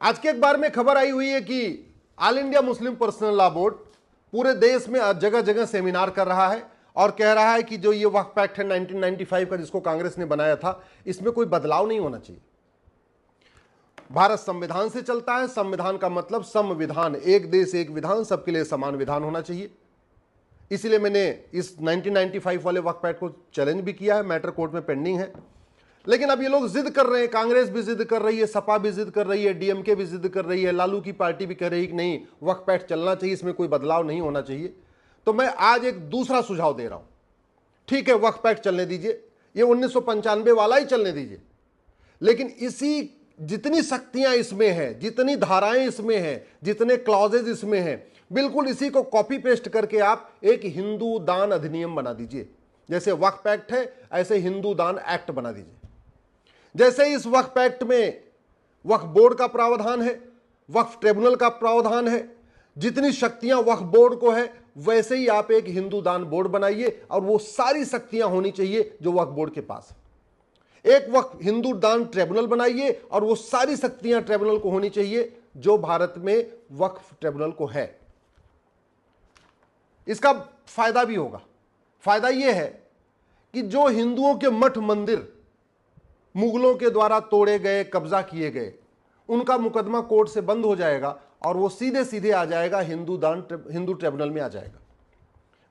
आज के अखबार में खबर आई हुई है कि all India Muslim personal law board पूरे देश में जगह जगह सेमिनार कर रहा है और कह रहा है कि जो ये वक्फ एक्ट है 1995 का, जिसको कांग्रेस ने बनाया था, इसमें कोई बदलाव नहीं होना चाहिए। भारत संविधान से चलता है, संविधान का मतलब संविधान, एक देश एक विधान, सबके लिए समान विधान होना चाहिए। इसलिए मैंने इस 1995 वाले वक्फ एक्ट को चैलेंज भी किया है, मैटर कोर्ट में पेंडिंग है। लेकिन अब ये लोग जिद कर रहे हैं, कांग्रेस भी जिद कर रही है, सपा भी जिद कर रही है, डीएमके भी जिद कर रही है, लालू की पार्टी भी कह रही है कि नहीं, वक्फ एक्ट चलना चाहिए, इसमें कोई बदलाव नहीं होना चाहिए। तो मैं आज एक दूसरा सुझाव दे रहा हूं। ठीक है, वक्फ एक्ट चलने दीजिए, ये 1995 वाला ही चलने दीजिए, लेकिन इसी जितनी शक्तियां इसमें हैं, जितनी धाराएं इसमें हैं, जितने क्लॉजेज इसमें हैं, बिल्कुल इसी को कॉपी पेस्ट करके आप एक हिंदू दान अधिनियम बना दीजिए। जैसे वक्फ एक्ट है, ऐसे हिंदू दान एक्ट बना दीजिए। जैसे इस वक्फ एक्ट में वक्फ बोर्ड का प्रावधान है, वक्फ ट्रिब्यूनल का प्रावधान है, जितनी शक्तियां वक्फ बोर्ड को है, वैसे ही आप एक हिंदू दान बोर्ड बनाइए और वो सारी शक्तियां होनी चाहिए जो वक्फ बोर्ड के पास है। एक वक्फ हिंदू दान ट्रिब्यूनल बनाइए और वो सारी शक्तियां ट्रिब्यूनल को होनी चाहिए जो भारत में वक्फ ट्रिब्यूनल को है। इसका फायदा भी होगा। फायदा यह है कि जो हिंदुओं के मठ मंदिर मुगलों के द्वारा तोड़े गए, कब्जा किए गए, उनका मुकदमा कोर्ट से बंद हो जाएगा और वो सीधे सीधे आ जाएगा हिंदू ट्रिब्यूनल में आ जाएगा।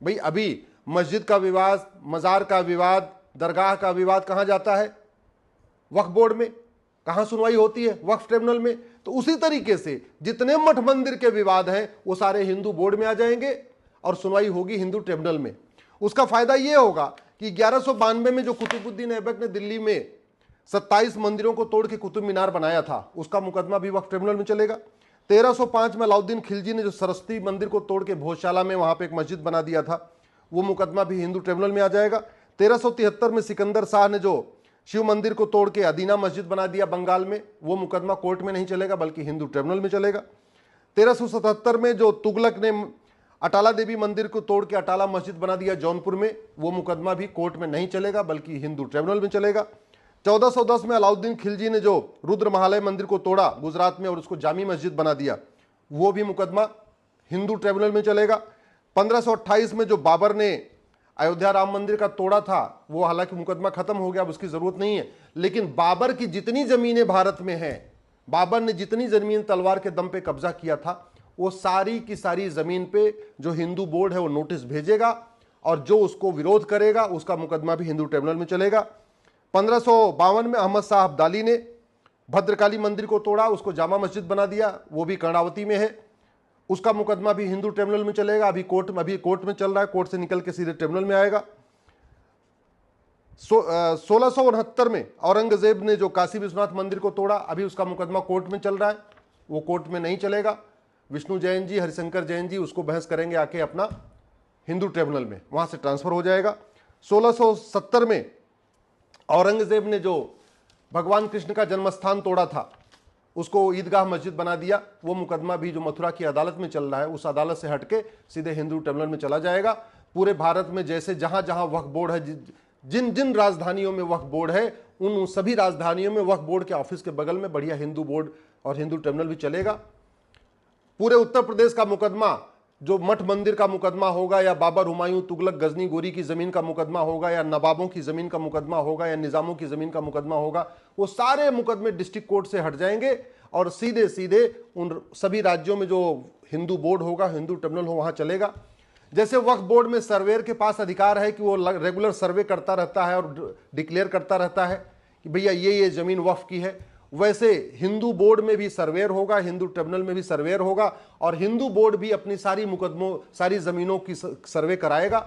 भाई अभी मस्जिद का विवाद, मजार का विवाद, दरगाह का विवाद कहां जाता है? वक्फ बोर्ड में। कहां सुनवाई होती है? वक्फ ट्रिब्यूनल में। तो उसी तरीके से जितने मठ मंदिर के विवाद हैं वो सारे हिंदू बोर्ड में आ जाएंगे और सुनवाई होगी हिंदू ट्रिब्यूनल में। उसका फायदा यह होगा कि 1192 में जो कुतुबुद्दीन ऐबक ने दिल्ली में 27 मंदिरों को तोड़ के कुतुब मीनार बनाया था, उसका मुकदमा भी वक्फ ट्रिब्यूनल में चलेगा। 1305 में अलाउद्दीन खिलजी ने जो सरस्वती मंदिर को तोड़ के भोजशाला में वहां पे एक मस्जिद बना दिया था, वो मुकदमा भी हिंदू ट्रिब्यूनल में आ जाएगा। 1373 में सिकंदर शाह ने जो शिव मंदिर को तोड़ के अदीना मस्जिद बना दिया बंगाल में, वो मुकदमा कोर्ट में नहीं चलेगा बल्कि हिंदू ट्रिब्यूनल में चलेगा। 1377 में जो तुगलक ने अटाला देवी मंदिर को तोड़ के अटाला मस्जिद बना दिया जौनपुर में, वो मुकदमा भी कोर्ट में नहीं चलेगा बल्कि हिंदू ट्रिब्यूनल में चलेगा। 1410 में अलाउद्दीन खिलजी ने जो रुद्र महालय मंदिर को तोड़ा गुजरात में और उसको जामी मस्जिद बना दिया, वो भी मुकदमा हिंदू ट्रिब्यूनल में चलेगा। 1528 में जो बाबर ने अयोध्या राम मंदिर का तोड़ा था, वो हालांकि मुकदमा खत्म हो गया, अब उसकी जरूरत नहीं है, लेकिन बाबर की जितनी जमीनें भारत में हैं, बाबर ने जितनी जमीन तलवार के दम पे कब्जा किया था, वो सारी की सारी जमीन पे जो हिंदू बोर्ड है वो नोटिस भेजेगा और जो उसको विरोध करेगा उसका मुकदमा भी हिंदू ट्रिब्यूनल में चलेगा। 1552 में अहमद शाह अब्दाली ने भद्रकाली मंदिर को तोड़ा, उसको जामा मस्जिद बना दिया, वो भी कर्णावती में है, उसका मुकदमा भी हिंदू ट्रिब्यूनल में चलेगा। अभी कोर्ट में चल रहा है, कोर्ट से निकल के सीधे ट्रिब्यूनल में आएगा। 1669 में औरंगजेब ने जो काशी विश्वनाथ मंदिर को तोड़ा, अभी उसका मुकदमा कोर्ट में चल रहा है, वो कोर्ट में नहीं चलेगा। विष्णु जैन जी, हरिशंकर जैन जी उसको बहस करेंगे आके अपना हिंदू ट्रिब्यूनल में, वहां से ट्रांसफर हो जाएगा। 1670 में औरंगजेब ने जो भगवान कृष्ण का जन्मस्थान तोड़ा था, उसको ईदगाह मस्जिद बना दिया, वो मुकदमा भी जो मथुरा की अदालत में चल रहा है, उस अदालत से हटके सीधे हिंदू ट्रिब्यूनल में चला जाएगा। पूरे भारत में जैसे जहां जहां वक्फ बोर्ड है, जिन जिन राजधानियों में वक्फ बोर्ड है, उन सभी राजधानियों में वक्फ बोर्ड के ऑफिस के बगल में बढ़िया हिंदू बोर्ड और हिंदू ट्रिब्यूनल भी चलेगा। पूरे उत्तर प्रदेश का मुकदमा, जो मठ मंदिर का मुकदमा होगा या बाबर, हुमायूं, तुगलक, गजनी, गोरी की जमीन का मुकदमा होगा या नवाबों की जमीन का मुकदमा होगा या निजामों की जमीन का मुकदमा होगा, वो सारे मुकदमे डिस्ट्रिक्ट कोर्ट से हट जाएंगे और सीधे सीधे उन सभी राज्यों में जो हिंदू बोर्ड होगा, हिंदू ट्रिब्यूनल हो, वहां चलेगा। जैसे वक्फ बोर्ड में सर्वेयर के पास अधिकार है कि वो रेगुलर सर्वे करता रहता है और डिक्लेयर करता रहता है कि भैया ये जमीन वक्फ की है, वैसे हिंदू बोर्ड में भी सर्वेयर होगा, हिंदू ट्रिब्यूनल में भी सर्वेयर होगा और हिंदू बोर्ड भी अपनी सारी मुकदमों, सारी जमीनों की सर्वे कराएगा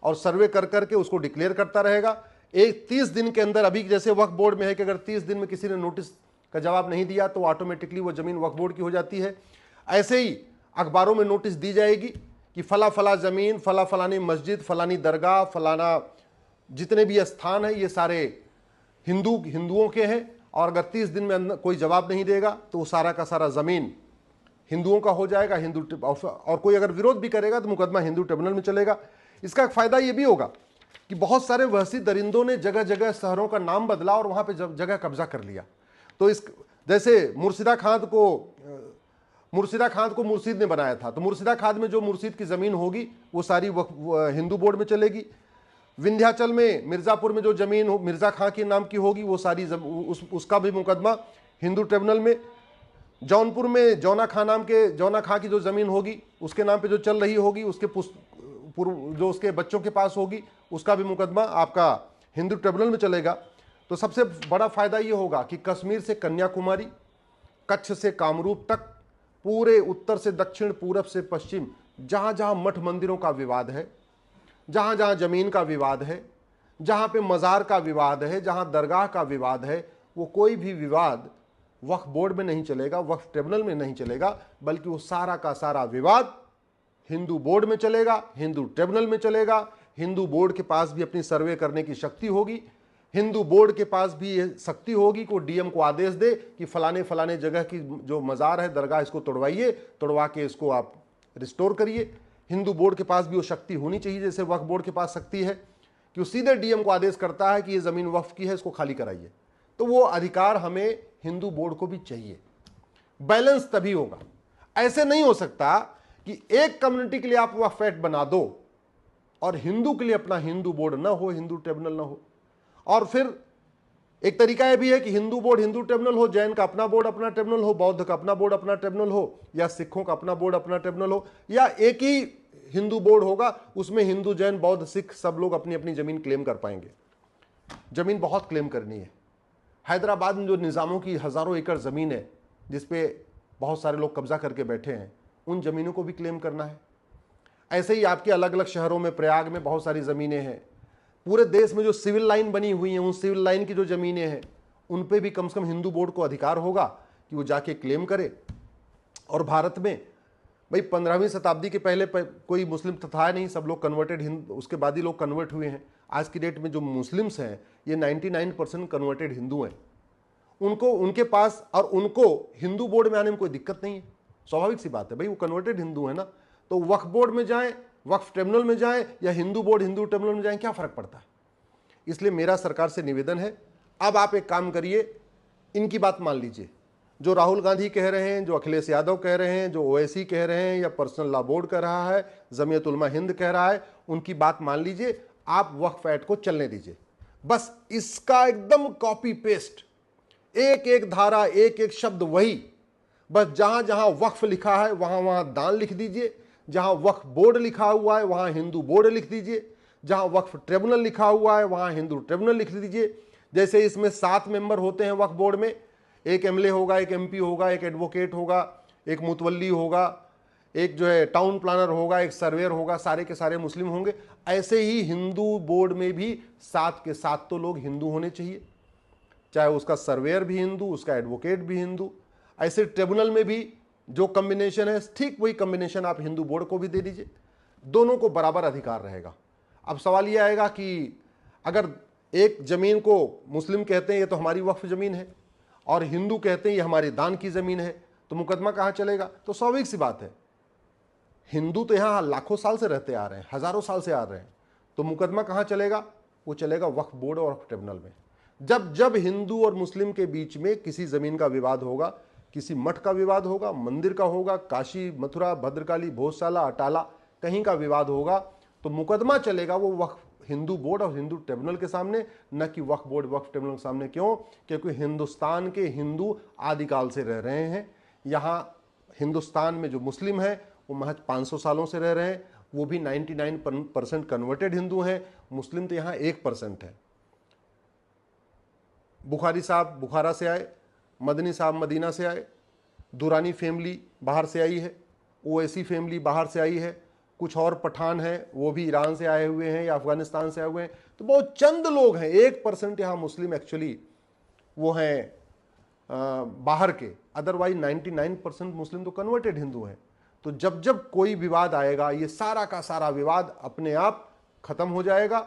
और सर्वे कर करके उसको डिक्लेयर करता रहेगा। एक 30 दिन के अंदर, अभी जैसे वक्फ बोर्ड में है कि अगर 30 दिन में किसी ने नोटिस का जवाब नहीं दिया तो ऑटोमेटिकली वो जमीन वक्फ बोर्ड की हो जाती है। ऐसे ही अखबारों में नोटिस दी जाएगी कि फला फला जमीन, फला फलानी मस्जिद, फलानी दरगाह, फलाना जितने भी स्थान है, ये सारे हिंदुओं के हैं और अगर 30 दिन में कोई जवाब नहीं देगा तो वो सारा का सारा जमीन हिंदुओं का हो जाएगा। और कोई अगर विरोध भी करेगा तो मुकदमा हिंदू ट्रिब्यूनल में चलेगा। इसका फायदा ये भी होगा कि बहुत सारे वहशी दरिंदों ने जगह जगह शहरों का नाम बदला और वहां पे जगह कब्जा कर लिया, तो इस जैसे मुर्शिदा खाद को मुर्शिद ने बनाया था, तो मुर्शिदा खाद में जो मुर्शिद की जमीन होगी वो सारी हिंदू बोर्ड में चलेगी। विंध्याचल में मिर्जापुर में जो जमीन मिर्जा खां के नाम की होगी वो सारी उसका भी मुकदमा हिंदू ट्रिब्यूनल में। जौनपुर में जौना खां की जो जमीन होगी उसके नाम पे जो चल रही होगी, उसके जो उसके बच्चों के पास होगी, उसका भी मुकदमा आपका हिंदू ट्रिब्यूनल में चलेगा। तो सबसे बड़ा फायदा ये होगा कि कश्मीर से कन्याकुमारी, कच्छ से कामरूप तक, पूरे उत्तर से दक्षिण, पूरब से पश्चिम, जहां जहां मठ मंदिरों का विवाद है, जहां जहां जमीन का विवाद है, जहां पे मजार का विवाद है, जहां दरगाह का विवाद है, वो कोई भी विवाद वक्फ बोर्ड में नहीं चलेगा, वक्फ ट्रिब्यूनल में नहीं चलेगा, बल्कि वो सारा का सारा विवाद हिंदू बोर्ड में चलेगा, हिंदू ट्रिब्यूनल में चलेगा। हिंदू बोर्ड के पास भी अपनी सर्वे करने की शक्ति होगी, हिंदू बोर्ड के पास भी ये शक्ति होगी कि डीएम को आदेश दे कि फलाने फलाने जगह की जो मजार है, दरगाह, इसको तोड़वाइए, तोड़वा के इसको आप रिस्टोर करिए। हिंदू बोर्ड के पास भी वो शक्ति होनी चाहिए, जैसे वक्फ बोर्ड के पास शक्ति है कि वो सीधे डीएम को आदेश करता है कि ये जमीन वक्फ की है, इसको खाली कराइए। तो वो अधिकार हमें हिंदू बोर्ड को भी चाहिए। बैलेंस तभी होगा। ऐसे नहीं हो सकता कि एक कम्युनिटी के लिए आप वक्फ एक्ट बना दो और हिंदू के लिए अपना हिंदू बोर्ड ना हो, हिंदू ट्रिब्यूनल ना हो। और फिर एक तरीका यह भी है कि हिंदू बोर्ड हिंदू ट्रिब्यूनल हो, जैन का अपना बोर्ड अपना ट्रिब्यूनल हो, बौद्ध का अपना बोर्ड अपना ट्रिब्यूनल हो, या सिखों का अपना बोर्ड अपना ट्रिब्यूनल हो, या एक ही हिंदू बोर्ड होगा, उसमें हिंदू, जैन, बौद्ध, सिख सब लोग अपनी अपनी जमीन क्लेम कर पाएंगे। जमीन बहुत क्लेम करनी है। हैदराबाद में जो निज़ामों की हज़ारों एकड़ ज़मीन है जिसपे बहुत सारे लोग कब्जा करके बैठे हैं, उन ज़मीनों को भी क्लेम करना है। ऐसे ही आपके अलग अलग शहरों में, प्रयाग में बहुत सारी ज़मीनें हैं। पूरे देश में जो सिविल लाइन बनी हुई हैं, उन सिविल लाइन की जो ज़मीनें हैं उन पे भी कम से कम हिंदू बोर्ड को अधिकार होगा कि वो जाके क्लेम करे। और भारत में भाई 15वीं शताब्दी के पहले कोई मुस्लिम था नहीं, सब लोग कन्वर्टेड हिंदू, उसके बाद ही लोग कन्वर्ट हुए हैं। आज की डेट में जो मुस्लिम्स हैं ये 99% कन्वर्टेड हिंदू हैं। उनके पास और उनको हिंदू बोर्ड में आने में कोई दिक्कत नहीं है। स्वाभाविक सी बात है भाई, वो कन्वर्टेड हिंदू है ना, तो वक्फ बोर्ड में जाएं, वक्फ ट्रिब्यूनल में जाएं, या हिंदू बोर्ड हिंदू ट्रिब्यूनल में जाएं, क्या फर्क पड़ता है। इसलिए मेरा सरकार से निवेदन है, अब आप एक काम करिए, इनकी बात मान लीजिए। जो राहुल गांधी कह रहे हैं, जो अखिलेश यादव कह रहे हैं, जो ओवैसी कह रहे हैं, या पर्सनल लॉ बोर्ड कह रहा है, जमीयत उलमा हिंद कह रहा है, उनकी बात मान लीजिए, आप वक्फ एक्ट को चलने दीजिए। बस इसका एकदम कॉपी पेस्ट, एक एक धारा, एक एक शब्द वही, बस जहां जहां वक्फ लिखा है वहां वहां दान लिख दीजिए, जहां वक्फ बोर्ड लिखा हुआ है वहां हिंदू बोर्ड लिख दीजिए, जहां वक्फ ट्रिब्यूनल लिखा हुआ है वहां हिंदू ट्रिब्यूनल लिख दीजिए। जैसे इसमें 7 मेंबर होते हैं वक्फ बोर्ड में, एक एमएलए होगा, एक एमपी होगा, एक एडवोकेट होगा, एक मुतवल्ली होगा, एक जो है टाउन प्लानर होगा, एक सर्वेयर होगा, सारे के सारे मुस्लिम होंगे। ऐसे ही हिंदू बोर्ड में भी 7 के 7 तो लोग हिंदू होने चाहिए, चाहे उसका सर्वेयर भी हिंदू, उसका एडवोकेट भी हिंदू। ऐसे ट्रिब्यूनल में भी जो कॉम्बिनेशन है, ठीक वही कॉम्बिनेशन आप हिंदू बोर्ड को भी दे दीजिए, दोनों को बराबर अधिकार रहेगा। अब सवाल यह आएगा कि अगर एक जमीन को मुस्लिम कहते हैं ये तो हमारी वक्फ जमीन है, और हिंदू कहते हैं ये हमारी दान की जमीन है, तो मुकदमा कहां चलेगा। तो स्वाभाविक सी बात है, हिंदू तो यहां लाखों साल से रहते आ रहे हैं, हजारों साल से आ रहे हैं, तो मुकदमा कहां चलेगा, वो चलेगा वक्फ बोर्ड और वक्फ ट्रिब्यूनल में। जब जब हिंदू और मुस्लिम के बीच में किसी जमीन का विवाद होगा, किसी मठ का विवाद होगा, मंदिर का होगा, काशी, मथुरा, भद्रकाली, भोजशाला, अटाला, कहीं का विवाद होगा, तो मुकदमा चलेगा वो वक्फ हिंदू बोर्ड और हिंदू ट्रिब्यूनल के सामने, न कि वक्फ बोर्ड वक्फ ट्रिब्यूनल के सामने। क्यों? क्योंकि हिंदुस्तान के हिंदू आदिकाल से रह रहे हैं। यहाँ हिंदुस्तान में जो मुस्लिम है वो महज 500 सालों से रह रहे हैं, वो भी 99% कन्वर्टेड हिंदू हैं। मुस्लिम तो यहाँ 1% है। बुखारी साहब बुखारा से आए, मदनी साहब मदीना से आए, दुरानी फैमिली बाहर से आई है, ओवैसी फैमिली बाहर से आई है, कुछ और पठान हैं वो भी ईरान से आए हुए हैं या अफगानिस्तान से आए हुए हैं। तो बहुत चंद लोग हैं, 1% यहाँ मुस्लिम एक्चुअली वो हैं बाहर के, अदरवाइज 99% मुस्लिम तो कन्वर्टेड हिंदू हैं। तो जब जब कोई विवाद आएगा, ये सारा का सारा विवाद अपने आप खत्म हो जाएगा।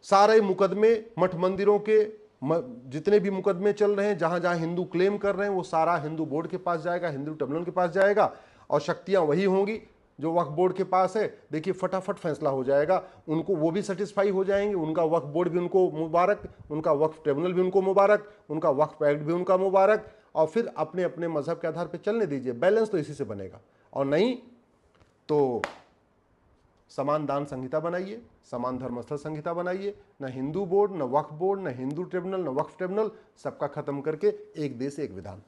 सारे मुकदमे मठ मंदिरों के जितने भी मुकदमे चल रहे हैं, जहां जहां हिंदू क्लेम कर रहे हैं, वो सारा हिंदू बोर्ड के पास जाएगा, हिंदू ट्रिब्यूनल के पास जाएगा, और शक्तियां वही होंगी। जो वक्फ बोर्ड के पास है, देखिए फटाफट फैसला हो जाएगा, उनको वो भी सेटिस्फाई हो जाएंगे, उनका वक्फ बोर्ड भी उनको मुबारक, उनका वक्फ ट्रिब्यूनल भी उनको मुबारक, उनका वक्फ एक्ट भी उनका मुबारक, और फिर अपने अपने मजहब के आधार पर चलने दीजिए। बैलेंस तो इसी से बनेगा। और नहीं तो समान दान संहिता बनाइए, समान धर्मस्थल संहिता बनाइए, न हिंदू बोर्ड, न वक्फ बोर्ड, न हिंदू ट्रिब्यूनल, न वक्फ ट्रिब्यूनल, सबका खत्म करके एक देश एक विधान।